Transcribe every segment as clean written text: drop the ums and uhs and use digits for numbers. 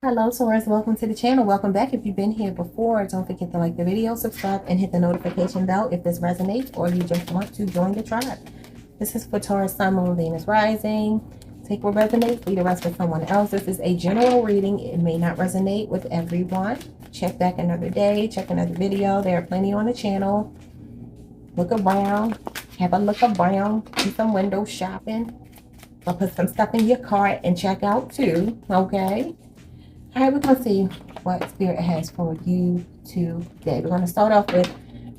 Hello Taurus, welcome to the channel. Welcome back. If you've been here before, don't forget to like the video, subscribe, and hit the notification bell if this resonates or you just want to join the tribe. This is for Taurus, Sun, Moon, Venus, Rising. Take what resonates, leave the rest with someone else. This is a general reading. It may not resonate with everyone. Check back another day, check another video. There are plenty on the channel. Look around, have a look around, do some window shopping. I'll put some stuff in your cart and check out too, okay? All right, we're going to see what Spirit has for you today. We're going to start off with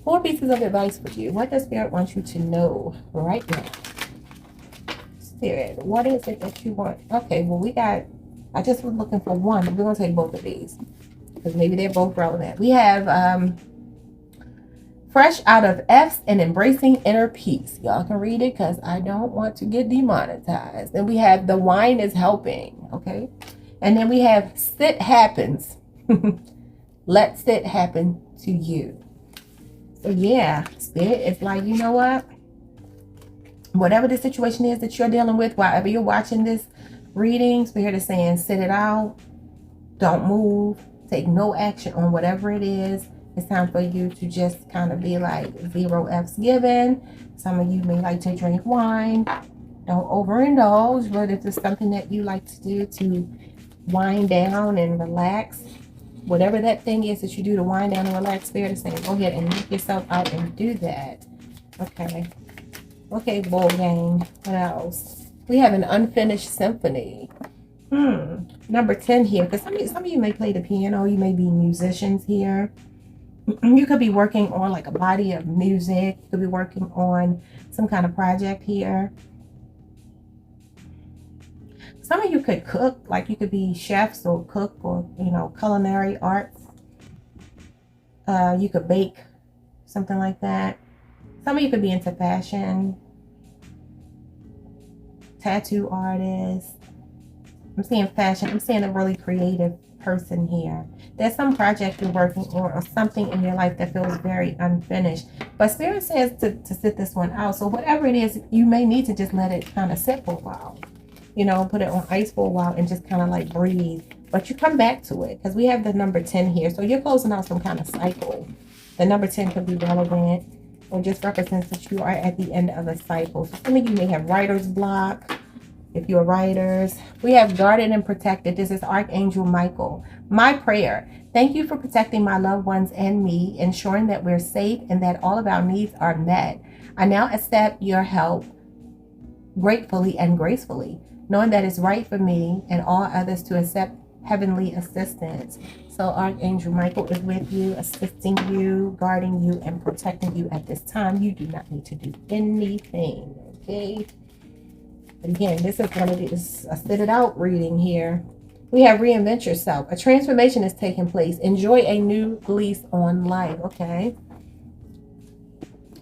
4 pieces of advice for you. What does Spirit want you to know right now? Spirit, what is it that you want? Okay, well, I just was looking for one, but we're going to take both of these because maybe they're both relevant. We have fresh out of F's and embracing inner peace. Y'all can read it because I don't want to get demonetized. And we have the wine is helping, okay? And then we have sit happens. Let sit happen to you. So yeah, Spirit is like, you know what? Whatever the situation is that you're dealing with, wherever you're watching this reading, Spirit is saying sit it out. Don't move. Take no action on whatever it is. It's time for you to just kind of be like 0 F's given. Some of you may like to drink wine. Don't overindulge, but if it's something that you like to do to wind down and relax, whatever that thing is that you do to wind down and relax, Spirit is saying go ahead and knock yourself out and do that. Okay, bull gang. What else? We have an unfinished symphony. Number 10 here, because some of you may play the piano. You may be musicians here. You could be working on like a body of music. You could be working on some kind of project here. Some of you could cook, like you could be chefs or cook or, culinary arts. You could bake, something like that. Some of you could be into fashion, tattoo artists. I'm seeing fashion. I'm seeing a really creative person here. There's some project you're working on or something in your life that feels very unfinished. But Spirit says to sit this one out. So whatever it is, you may need to just let it kind of sit for a while. Put it on ice for a while and just kind of like breathe. But you come back to it because we have the number 10 here. So you're closing out some kind of cycle. The number 10 could be relevant or just represents that you are at the end of a cycle. So some of you may have writer's block. If you're writers, we have guarded and protected. This is Archangel Michael. My prayer. Thank you for protecting my loved ones and me, ensuring that we're safe and that all of our needs are met. I now accept your help gratefully and gracefully, knowing that it's right for me and all others to accept heavenly assistance. So Archangel Michael is with you, assisting you, guarding you, and protecting you at this time. You do not need to do anything, okay? Again, this is one of these a sit it out reading here. We have reinvent yourself. A transformation is taking place. Enjoy a new lease on life, okay?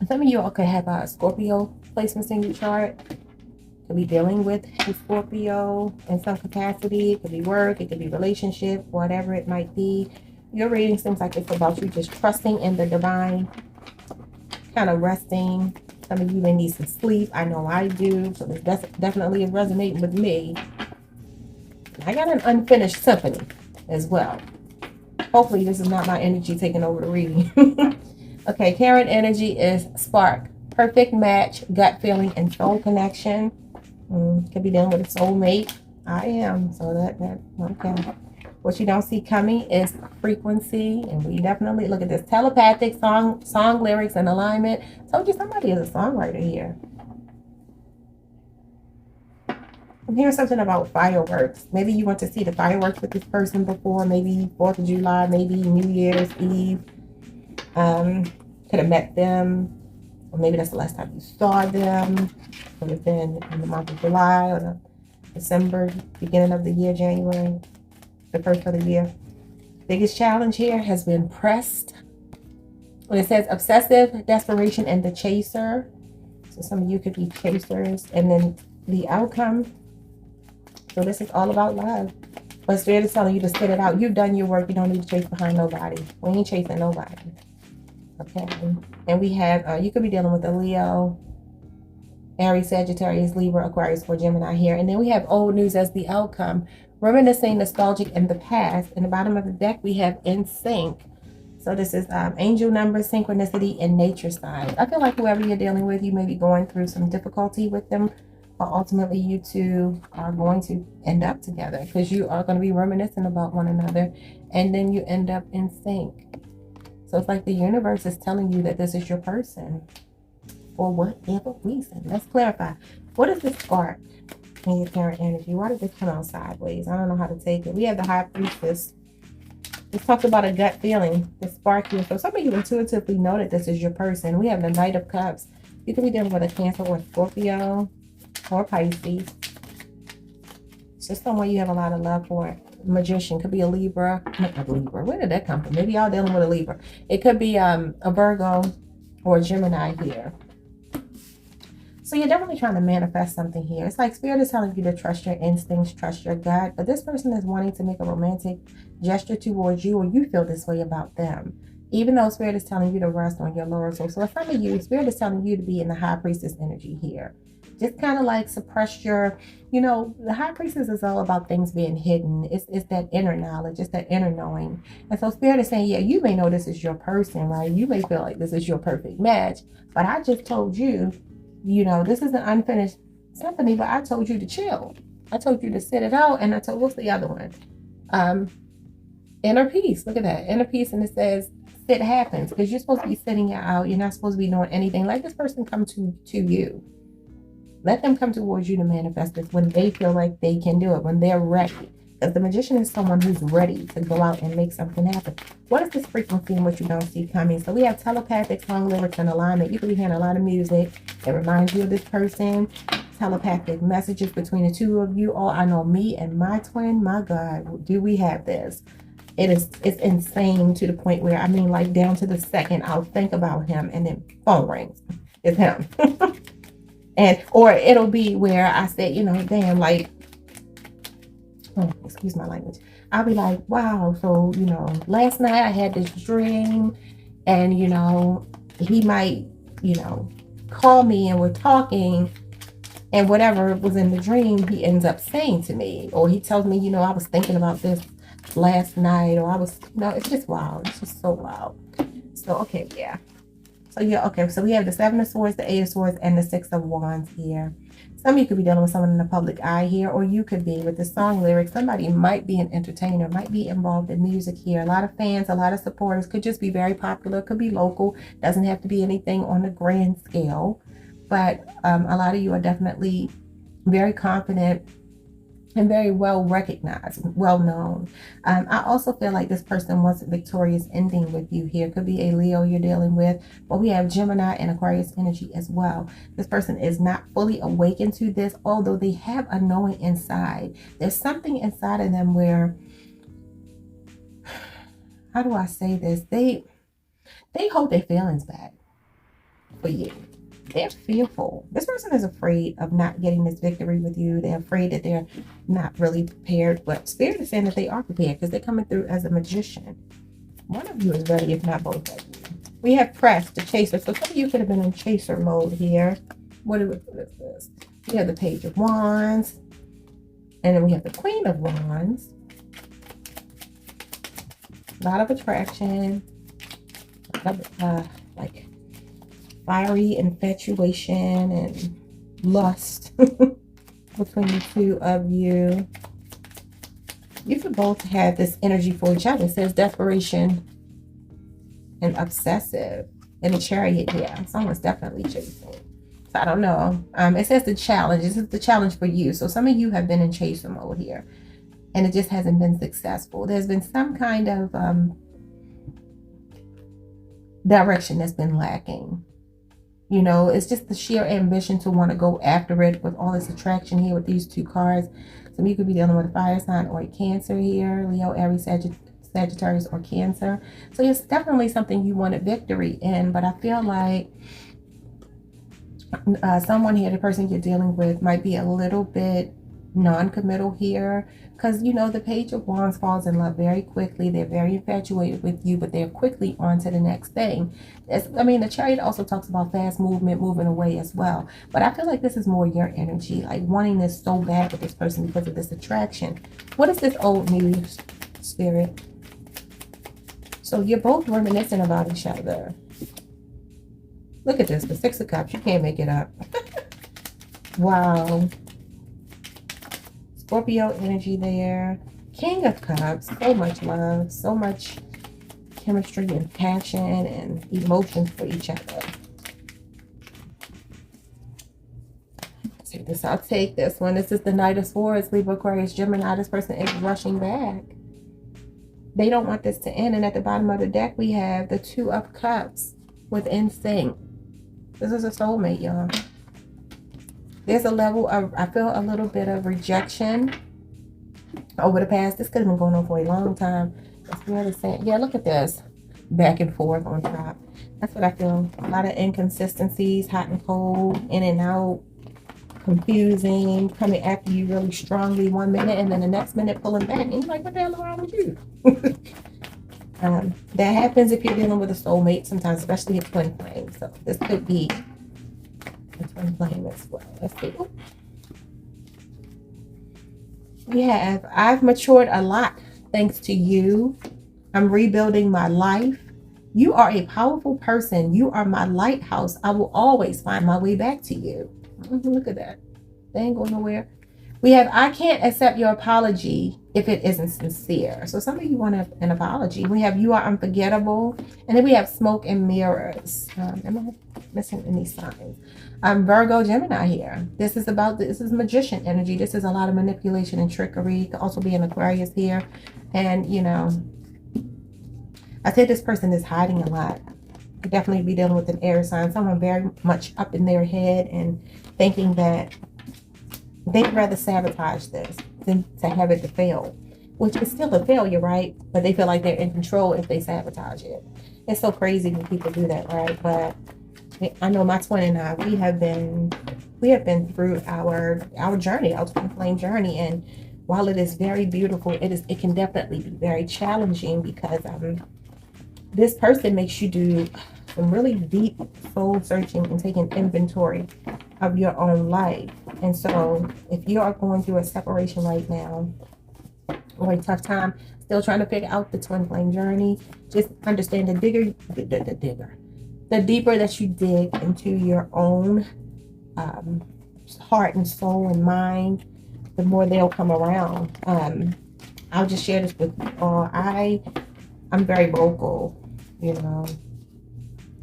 Some of you all could have Scorpio placements in your chart. Could be dealing with a Scorpio in some capacity. It could be work, it could be relationship, whatever it might be. Your reading seems like it's about you just trusting in the divine, kind of resting. Some of you may need some sleep. I know I do. So this definitely is resonating with me. I got an unfinished symphony as well. Hopefully this is not my energy taking over the reading. Okay, Karen energy is spark. Perfect match, gut feeling, and soul connection. Could be dealing with a soulmate. I am. So that okay. What you don't see coming is frequency, and we definitely look at this telepathic song lyrics and alignment. Told you somebody is a songwriter here. I'm hearing something about fireworks. Maybe you went to see the fireworks with this person before, maybe 4th of July, maybe New Year's Eve. Could have met them, or maybe that's the last time you saw them. Could have been in the month of July or December, beginning of the year, January. The first of the year. Biggest challenge here has been pressed. When it says obsessive, desperation, and the chaser. So some of you could be chasers. And then the outcome. So this is all about love. But Spirit is telling you to sit it out. You've done your work. You don't need to chase behind nobody. We ain't chasing nobody. Okay. And we have, you could be dealing with a Leo, Aries, Sagittarius, Libra, Aquarius, or Gemini here. And then we have old news as the outcome. reminiscing, nostalgic in the past. In the bottom of the deck, we have in sync. So this is angel numbers, synchronicity, and nature signs. I feel like whoever you're dealing with, you may be going through some difficulty with them, but ultimately you two are going to end up together because you are going to be reminiscing about one another, and then you end up in sync. So it's like the universe is telling you that this is your person for whatever reason. Let's clarify. What is this spark in your current energy? Why did this come out sideways? I don't know how to take it. We have the High Priestess. Let's talk about a gut feeling, the spark here. So some of you intuitively know that this is your person. We have the Knight of Cups. You could be dealing with a Cancer or Scorpio or Pisces. It's just someone you have a lot of love for. Magician could be a Libra. Not a Libra. Where did that come from? Maybe y'all dealing with a Libra. It could be a Virgo or a Gemini here. So you're definitely trying to manifest something here. It's like Spirit is telling you to trust your instincts, trust your gut. But this person is wanting to make a romantic gesture towards you, or you feel this way about them. Even though Spirit is telling you to rest on your lower soul. So for some of you, Spirit is telling you to be in the High Priestess energy here. Just kind of like suppress your, the High Priestess is all about things being hidden. It's that inner knowledge. It's that inner knowing. And so Spirit is saying, yeah, you may know this is your person, right? You may feel like this is your perfect match. But I just told you, this is an unfinished symphony, but I told you to chill. I told you to sit it out. And I told, what's the other one? Inner peace. Look at that. Inner peace. And it says, it happens. Because you're supposed to be sitting it out. You're not supposed to be doing anything. Let this person come to you. Let them come towards you to manifest this when they feel like they can do it, when they're ready. Because the magician is someone who's ready to go out and make something happen. What is this frequency in which you don't see coming? So we have telepathic song lyrics and alignment. You could be hearing a lot of music that reminds you of this person. Telepathic messages between the two of you. Oh, I know me and my twin. My God, do we have this? It's insane to the point where, like down to the second, I'll think about him and then phone rings. It's him. Or it'll be where I said, damn, like, excuse my language. I'll be like, wow, so, last night I had this dream and, he might, call me and we're talking and whatever was in the dream, he ends up saying to me, or he tells me, I was thinking about this last night, or I was, it's just wild. It's just so wild. So, okay, yeah. So, yeah, okay. So we have the Seven of Swords, the Eight of Swords, and the Six of Wands here. Some of you could be dealing with someone in the public eye here, or you could be with the song lyrics. Somebody might be an entertainer, might be involved in music here. A lot of fans, a lot of supporters, could just be very popular, could be local, doesn't have to be anything on a grand scale. But a lot of you are definitely very confident and very well recognized, well known. I also feel like this person wants a victorious ending with you here. Could be a Leo you're dealing with, but we have Gemini and Aquarius energy as well. This person is not fully awakened to this, although they have a knowing inside. There's something inside of them where, how do I say this? They hold their feelings back for you. They're fearful. This person is afraid of not getting this victory with you. They're afraid that they're not really prepared. But Spirit is saying that they are prepared because they're coming through as a magician. One of you is ready, if not both of you. We have Press, the Chaser. So some of you could have been in chaser mode here. What is this? We have the Page of Wands. And then we have the Queen of Wands. A lot of attraction. A lot of, like, fiery infatuation and lust between the two of you. You could both have this energy for each other. It says desperation and obsessive. And the Chariot, yeah, someone's definitely chasing. So I don't know. It says the challenge. This is the challenge for you. So some of you have been in chaser mode here, and it just hasn't been successful. There's been some kind of direction that's been lacking. It's just the sheer ambition to want to go after it with all this attraction here with these two cards. Some of you could be dealing with a fire sign or a Cancer here. Leo, Aries, Sagittarius, or Cancer. So it's definitely something you wanted victory in. But I feel like someone here, the person you're dealing with, might be a little bit non-committal here, because you know the Page of Wands falls in love very quickly. They're very infatuated with you, but they're quickly on to the next thing. I mean, the Chariot also talks about fast movement, moving away as well, but I feel like this is more your energy, like wanting this so bad with this person because of this attraction. What is this old news, Spirit? So you're both reminiscing about each other. Look at this, the Six of Cups. You can't make it up. Wow. Scorpio energy there. King of Cups. So much love. So much chemistry and passion and emotions for each other. Take this. I'll take this one. This is the Knight of Swords. Libra, Aquarius, Gemini. This person is rushing back. They don't want this to end. And at the bottom of the deck, we have the Two of Cups with instinct. This is a soulmate, y'all. There's a level of, I feel a little bit of rejection over the past. This could have been going on for a long time. That's really saying, yeah, look at this. Back and forth on top. That's what I feel. A lot of inconsistencies, hot and cold, in and out, confusing, coming after you really strongly 1 minute and then the next minute pulling back. And you're like, what the hell is wrong with you? That happens if you're dealing with a soulmate sometimes, especially a twin flame. So this could be a twin flame as well. Let's see. We have, I've matured a lot thanks to you. I'm rebuilding my life. You are a powerful person. You are my lighthouse. I will always find my way back to you. Look at that. They ain't going nowhere. We have, I can't accept your apology if it isn't sincere. So some of you want an apology. We have, you are unforgettable. And then we have smoke and mirrors. Am I missing any signs? Virgo, Gemini here. This is magician energy. This is a lot of manipulation and trickery. Could also be an Aquarius here. And, you know, I say this person is hiding a lot. Could definitely be dealing with an air sign. Someone very much up in their head and thinking that they'd rather sabotage this than to have it to fail, which is still a failure, right? But they feel like they're in control if they sabotage it. It's so crazy when people do that, right? But I know my twin and I, we have been through our journey, our twin flame journey, and while it is very beautiful, it can definitely be very challenging because this person makes you do some really deep soul searching and taking inventory of your own life. And so if you are going through a separation right now or a tough time, still trying to figure out the twin flame journey, just understand the deeper that you dig into your own heart and soul and mind, the more they'll come around. I'll just share this with you all. I'm very vocal, you know,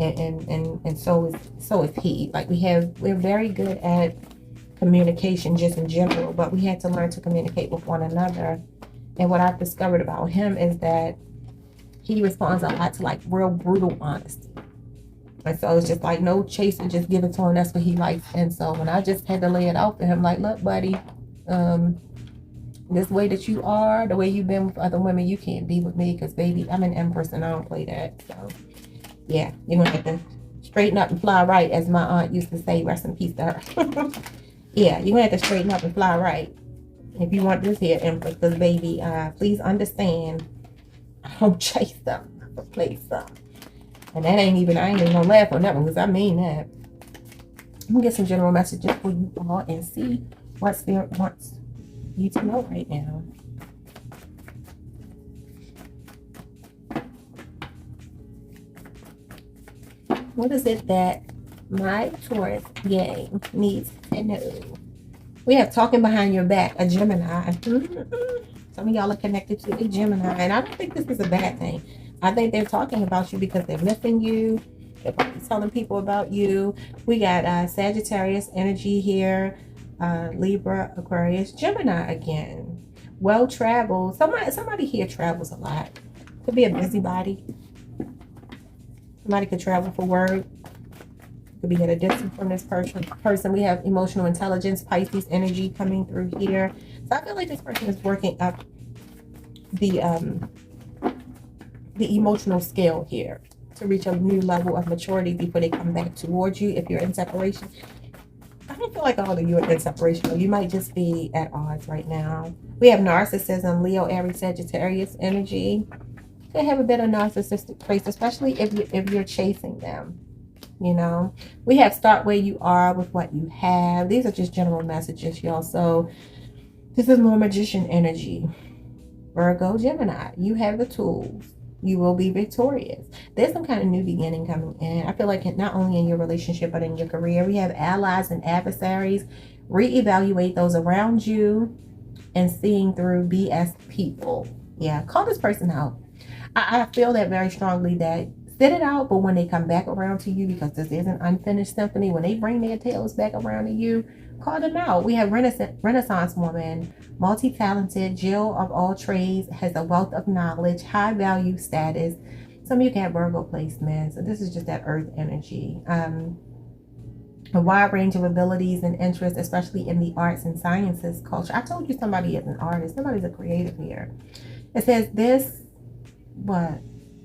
and so is he. Like we're very good at communication just in general, but we had to learn to communicate with one another. And what I've discovered about him is that he responds a lot to like real brutal honesty. And so it's just like no chasing, just give it to him. That's what he likes. And so when I just had to lay it out for him, like, look, buddy, this way that you are, the way you've been with other women, you can't be with me because, baby, I'm an Empress and I don't play that. So, yeah, you're going to have to straighten up and fly right, as my aunt used to say. Rest in peace to her. Yeah, you're going to have to straighten up and fly right if you want this here, Empress. Because, baby, please understand, I don't chase them. I play some. And that ain't even, I ain't even going to laugh on that one because I mean that. I'm going to get some general messages for you all and see what Spirit wants you to know right now. What is it that my Taurus gang needs to know? We have talking behind your back, a Gemini. Some of y'all are connected to a Gemini, and I don't think this is a bad thing. I think they're talking about you because they're missing you. They're probably telling people about you. We got Sagittarius energy here. Libra, Aquarius, Gemini again. Well traveled. Somebody here travels a lot. Could be a busybody. Somebody could travel for work. Could be at a distance from this person. We have emotional intelligence, Pisces energy coming through here. So I feel like this person is working up the emotional scale here to reach a new level of maturity before they come back towards you. If you're in separation, I don't feel like all of you are in separation. You might just be at odds right now. We have narcissism, Leo, Aries, Sagittarius energy. They have a bit of narcissistic traits, especially if you're chasing them. You know, we have start where you are with what you have. These are just general messages, y'all. So this is more magician energy. Virgo, Gemini, you have the tools. You will be victorious. There's some kind of new beginning coming in. I feel like not only in your relationship, but in your career. We have allies and adversaries. Reevaluate those around you and seeing through BS people. Yeah, call this person out. I feel that very strongly, that sit it out, but when they come back around to you, because this is an unfinished symphony, when they bring their tails back around to you, call them out. We have Renaissance woman, multi-talented, Jill of all trades, has a wealth of knowledge, high value status. Some of you can have Virgo placements. So this is just that earth energy. A wide range of abilities and interests, especially in the arts and sciences culture. I told you somebody is an artist. Somebody's a creative here. It says this, what?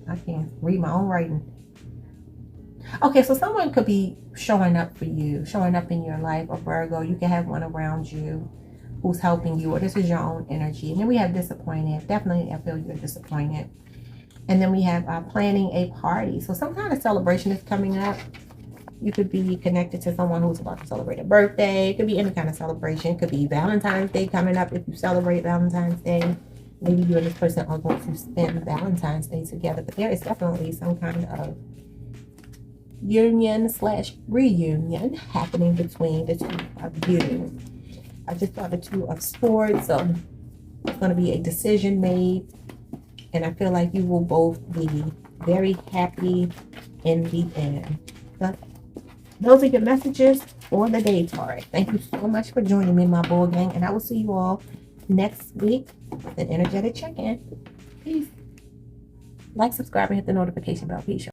I can't read my own writing. Okay, so someone could be showing up for you, showing up in your life, or Virgo. You can have one around you who's helping you, or this is your own energy. And then we have disappointed. Definitely, I feel you're disappointed. And then we have planning a party. So some kind of celebration is coming up. You could be connected to someone who's about to celebrate a birthday. It could be any kind of celebration. It could be Valentine's Day coming up if you celebrate Valentine's Day. Maybe you and this person are going to spend Valentine's Day together. But there is definitely some kind of union/reunion happening between the two of you. I just saw the Two of Swords. So it's going to be a decision made. And I feel like you will both be very happy in the end. But those are your messages for the day, Taurus. Thank you so much for joining me, my bull gang. And I will see you all next week with an energetic check-in. Peace. Like, subscribe, and hit the notification bell. Peace.